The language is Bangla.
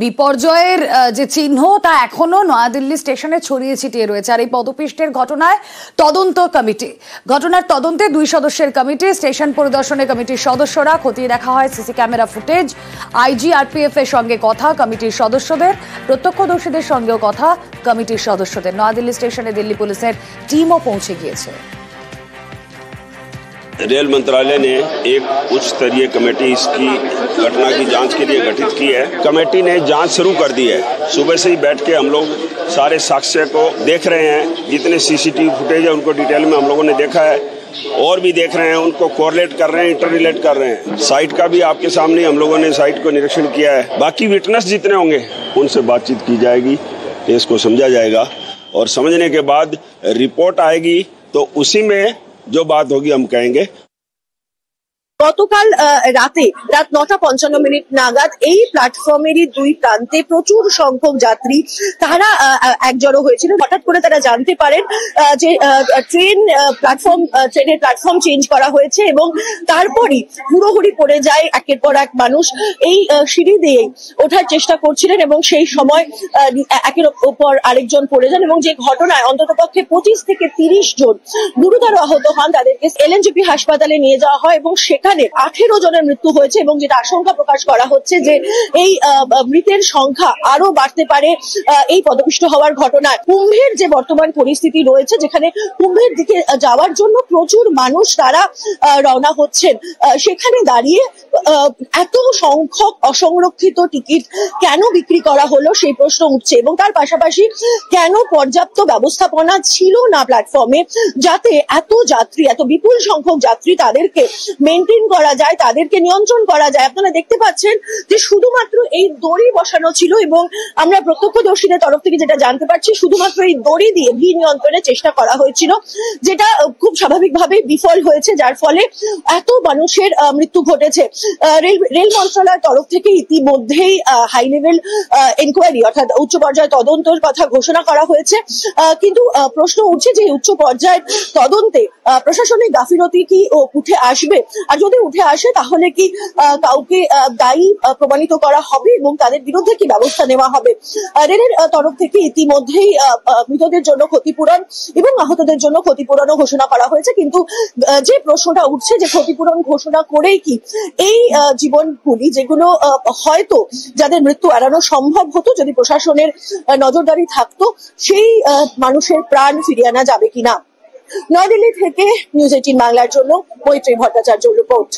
বিপর্যয়ের যে চিহ্ন তা এখনো নয়াদিল্লি স্টেশনে ছড়িয়ে ছিটিয়ে রয়েছে। আর এই পদপিষ্টের ঘটনায় ঘটনার তদন্তে 2 সদস্যের কমিটি, স্টেশন পরিদর্শনে কমিটির সদস্যরা, খতিয়ে দেখা হয় সিসি ক্যামেরা ফুটেজ, IGRPF এর সঙ্গে কথা কমিটির সদস্যদের, প্রত্যক্ষদর্শীদের সঙ্গেও কথা কমিটির সদস্যদের। নয়াদিল্লি স্টেশনে দিল্লি পুলিশের টিমও পৌঁছে গিয়েছে। रेल मंत्रालय ने एक उच्च स्तरीय कमेटी इसकी घटना की जांच के लिए गठित की है। कमेटी ने जांच शुरू कर दी है। सुबह से ही बैठ के हम लोग सारे साक्ष्य को देख रहे हैं। जितने CCTV फुटेज है उनको डिटेल में हम लोगों ने देखा है और भी देख रहे हैं, उनको कोरिलेट कर रहे हैं, इंटररिलेट कर रहे हैं। साइट का भी आपके सामने हम लोगों ने साइट को निरीक्षण किया है। बाकी विटनेस जितने होंगे उनसे बातचीत की जाएगी, केस को समझा जाएगा और समझने के बाद रिपोर्ट आएगी तो उसी में जो बात होगी हम कहेंगे। গতকাল রাত 9:55 নাগাদ এই প্ল্যাটফর্মেরই 2 প্রান্তে প্রচুর সংখ্যক যাত্রী তারা একজড়ো হয়েছিল। হঠাৎ করে তারা জানতে পারেন যে ট্রেনের প্ল্যাটফর্ম চেঞ্জ করা হয়েছে এবং তারপরই হুড়োহুড়ি পড়ে যায় একের পর এক মানুষ। এই সিঁড়ি দিয়ে ওঠার চেষ্টা করছিলেন এবং সেই সময় একের উপর আরেকজন পড়ে যান এবং যে ঘটনায় অন্ততপক্ষে 25 থেকে 30 জন গুরুতর আহত হন। তাদেরকে LNJP হাসপাতালে নিয়ে যাওয়া হয় এবং সেখানে 18 জনের মৃত্যু হয়েছে এবং যেটা আশঙ্কা প্রকাশ করা হচ্ছে যে এই মৃতের সংখ্যা আরো বাড়তে পারে এই পদপিষ্ট হওয়ার ঘটনায়। কুম্ভের যে বর্তমান পরিস্থিতি রয়েছে, যেখানে কুম্ভের দিকে যাওয়ার জন্য প্রচুর মানুষ তারা রওনা হচ্ছেন, সেখানে দাঁড়িয়ে এত সংখ্যক অসংরক্ষিত টিকিট কেন বিক্রি করা হলো সেই প্রশ্ন উঠছে এবং তার পাশাপাশি কেন পর্যাপ্ত ব্যবস্থাপনা ছিল না প্ল্যাটফর্মে যাতে এত বিপুল সংখ্যক যাত্রী তাদেরকে মেনটেন করা যায়, তাদেরকে নিয়ন্ত্রণ করা যায়। আপনারা দেখতে পাচ্ছেন যে শুধুমাত্র এই দড়ি বসানো ছিল এবং আমরা প্রত্যক্ষদর্শীদের তরফ থেকে যেটা জানতে পারছি শুধুমাত্র এই দড়ি দিয়ে ভিড় নিয়ন্ত্রণের চেষ্টা করা হয়েছিল, যেটা খুব স্বাভাবিকভাবে বিফল হয়েছে, যার ফলে এত মানুষের মৃত্যু ঘটেছে। রেল মন্ত্রণালয়ের তরফ থেকে ইতিমধ্যেই হাই লেভেল এনকোয়ারি অর্থাৎ উচ্চ পর্যায়ে তদন্তের কথা ঘোষণা করা হয়েছে। কিন্তু প্রশ্ন উঠছে যে উচ্চ পর্যায়ের তদন্তে প্রশাসনিক গাফিলতি কি উঠে আসবে, আর যদি উঠে আসে তাহলে কি কাউকে দায়ী প্রমাণিত করা হবে এবং তাদের বিরুদ্ধে কি ব্যবস্থা নেওয়া হবে। রেলের তরফ থেকে ইতিমধ্যেই মৃতদের জন্য ক্ষতিপূরণ এবং আহতদের জন্য ক্ষতিপূরণও ঘোষণা করা হয়েছে। কিন্তু যে প্রশ্নটা উঠছে যে ক্ষতিপূরণ ঘোষণা করেই কি এই জীবনগুলি যেগুলো হয়তো যাদের মৃত্যু এড়ানো সম্ভব হতো যদি প্রশাসনের নজরদারি থাকতো, সেই মানুষের প্রাণ ফিরিয়ে আনা যাবে কিনা। নয়াদিল্লি থেকে নিউজ 18 বাংলার জন্য মৈত্রী ভট্টাচার্য রিপোর্ট।